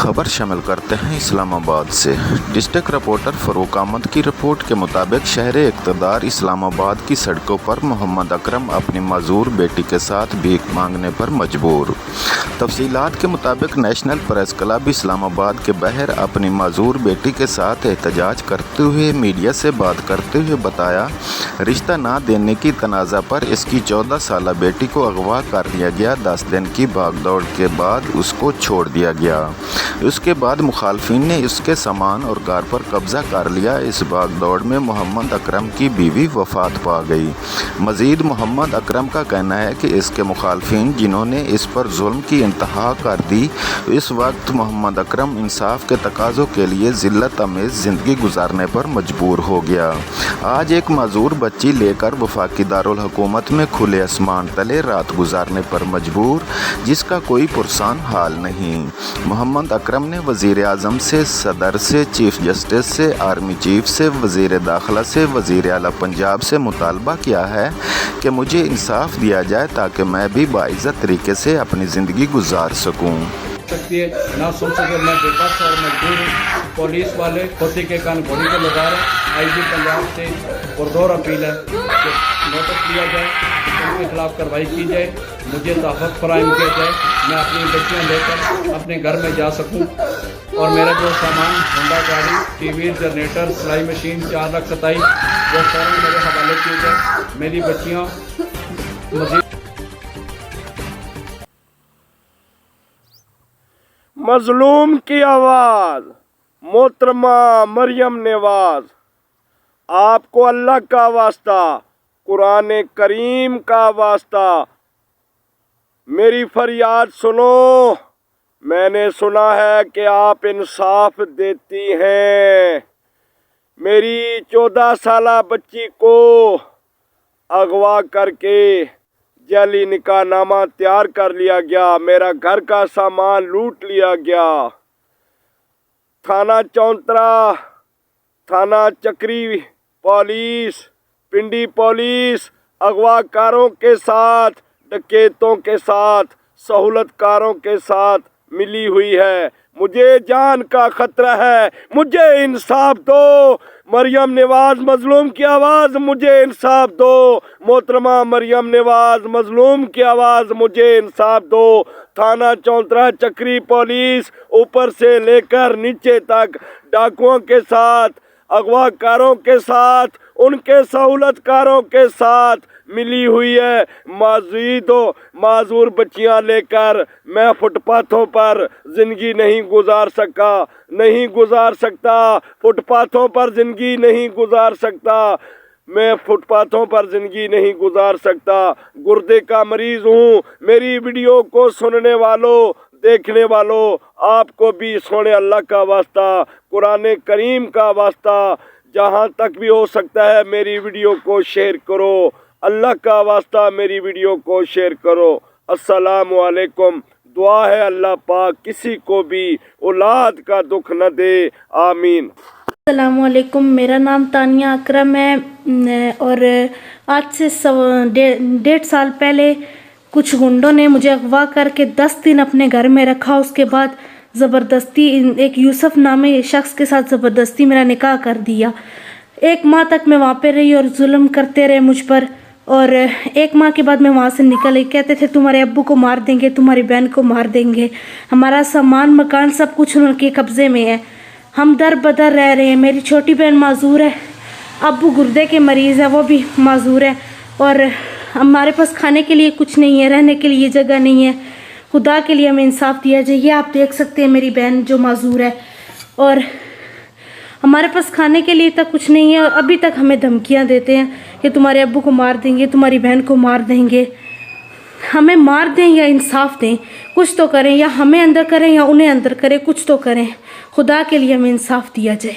खबर शामिल करते हैं इस्लामाबाद से। डिस्ट्रिक्ट रिपोर्टर फ़रूक अहमद की रिपोर्ट के मुताबिक शहर इक़्तिदार इस्लामाबाद की सड़कों पर मोहम्मद अकरम अपनी माजूर बेटी के साथ भीख मांगने पर मजबूर। तफसीलात के मुताबिक नेशनल प्रेस क्लब इस्लामाबाद के बाहर अपनी माजूर बेटी के साथ एहतजाज करते हुए मीडिया से बात करते हुए बताया, रिश्ता ना देने की तनाज़ा पर इसकी 14 साला बेटी को अगवा कर लिया गया। 10 दिन की भागदौड़ के बाद उसको छोड़ दिया गया। उसके बाद मुखालफिन ने इसके सामान और कार पर कब्ज़ा कर लिया। इस भागदौड़ में मोहम्मद अकरम की बीवी वफ़ात पा गई। मज़ीद मोहम्मद अकरम का कहना है कि इसके मुखालफिन जिन्होंने इस पर जुल्म की इंतहा कर दी, इस वक्त मोहम्मद अकरम इंसाफ के तकाज़ों के लिए ज़िल्लत अमेज़ ज़िंदगी गुजारने पर मजबूर हो गया। आज एक माजूर बच्ची लेकर वफाकी दारुल हुकूमत में खुले आसमान तले रात गुजारने पर मजबूर, जिसका कोई पुरसान हाल नहीं। मोहम्मद अकरम ने वज़ीर आज़म से, सदर से, चीफ जस्टिस से, आर्मी चीफ से, वज़ीर दाखिला से, वज़ीर आला पंजाब से मुतालबा किया है कि मुझे इंसाफ दिया जाए ताकि मैं भी बाइज़्ज़त तरीके से अपनी ज़िंदगी गुजार सकूँ। सकती है ना सुन सके, मैं बेबस और मजबूर हूँ। पुलिस वाले खोती के कान घोड़ी को लगा रहे। आईजी पंजाब से पुरजोर अपील है कि नोटिस लिया जाए, उनके खिलाफ कार्रवाई की जाए, मुझे तहफ़्फ़ुज़ फराहम किया जाए, मैं अपनी बच्चियाँ लेकर अपने घर में जा सकूँ और मेरा जो सामान होंडा गाड़ी, टीवी, जनरेटर, सिलाई मशीन 4,27,000 वो फ़ौरन मेरे हवाले किए जाए। मेरी बच्चियाँ मज़ीद मजलूम की आवाज़ मोहतरमा मरियम नवाज, आपको अल्लाह का वास्ता, कुरान करीम का वास्ता, मेरी फरियाद सुनो। मैंने सुना है कि आप इंसाफ देती हैं। मेरी 14 साला बच्ची को अगवा करके जाली निकाहनामा तैयार कर लिया गया। मेरा घर का सामान लूट लिया गया। थाना चौंतरा, थाना चक्री पुलिस, पिंडी पुलिस अगवाकारों के साथ, डकैतों के साथ, सहूलतकारों के साथ मिली हुई है। मुझे जान का खतरा है, मुझे इंसाफ दो। मरियम नवाज मजलूम की आवाज़, मुझे इंसाफ दो। मोहतरमा मरियम नवाज मजलूम की आवाज़, मुझे इंसाफ दो। थाना चौंतरा चक्री पुलिस ऊपर से लेकर नीचे तक डाकुओं के साथ, अगवाकारों के साथ, उनके सहूलतकारों के साथ मिली हुई है। माजूर बच्चियां लेकर मैं फुटपाथों पर ज़िंदगी नहीं गुजार सकता। फुटपाथों पर ज़िंदगी नहीं गुजार सकता। मैं फुटपाथों पर ज़िंदगी नहीं गुजार सकता। गुर्दे का मरीज़ हूँ। मेरी वीडियो को सुनने वालों, देखने वालों, आपको भी सोने अल्लाह का वास्ता, कुरान करीम का वास्ता, जहाँ तक भी हो सकता है मेरी वीडियो को शेयर करो। अल्लाह का वास्ता मेरी वीडियो को शेयर करो। अस्सलामु अलैकुम। दुआ है अल्लाह पाक किसी को भी औलाद का दुख न दे। आमीन। अस्सलामु अलैकुम। मेरा नाम तानिया अकरम है और आज से 1.5 साल पहले कुछ गुंडों ने मुझे अगवा करके 10 दिन अपने घर में रखा। उसके बाद ज़बरदस्ती एक यूसुफ नामे शख्स के साथ ज़बरदस्ती मेरा निकाह कर दिया। 1 माह तक मैं वहाँ पे रही और जुल्म करते रहे मुझ पर। और 1 माह के बाद मैं वहाँ से निकल आई। कहते थे तुम्हारे अब्बू को मार देंगे, तुम्हारी बहन को मार देंगे, हमारा सामान मकान सब कुछ उनके कब्ज़े में है, हम दर बदर रह रहे हैं। मेरी छोटी बहन माजूर है, अब्बू गुर्दे के मरीज़ है, वो भी माजूर है और हमारे पास खाने के लिए कुछ नहीं है, रहने के लिए जगह नहीं है। खुदा के लिए हमें इंसाफ दिया जाए। ये आप देख सकते हैं मेरी बहन जो माजूर है और हमारे पास खाने के लिए तक कुछ नहीं है और अभी तक हमें धमकियां देते हैं कि तुम्हारे अब्बू को मार देंगे, तुम्हारी बहन को मार देंगे। हमें मार दें या इंसाफ दें, कुछ तो करें, या हमें अंदर करें या उन्हें अंदर करें, कुछ तो करें। खुदा के लिए हमें इंसाफ दिया जाए।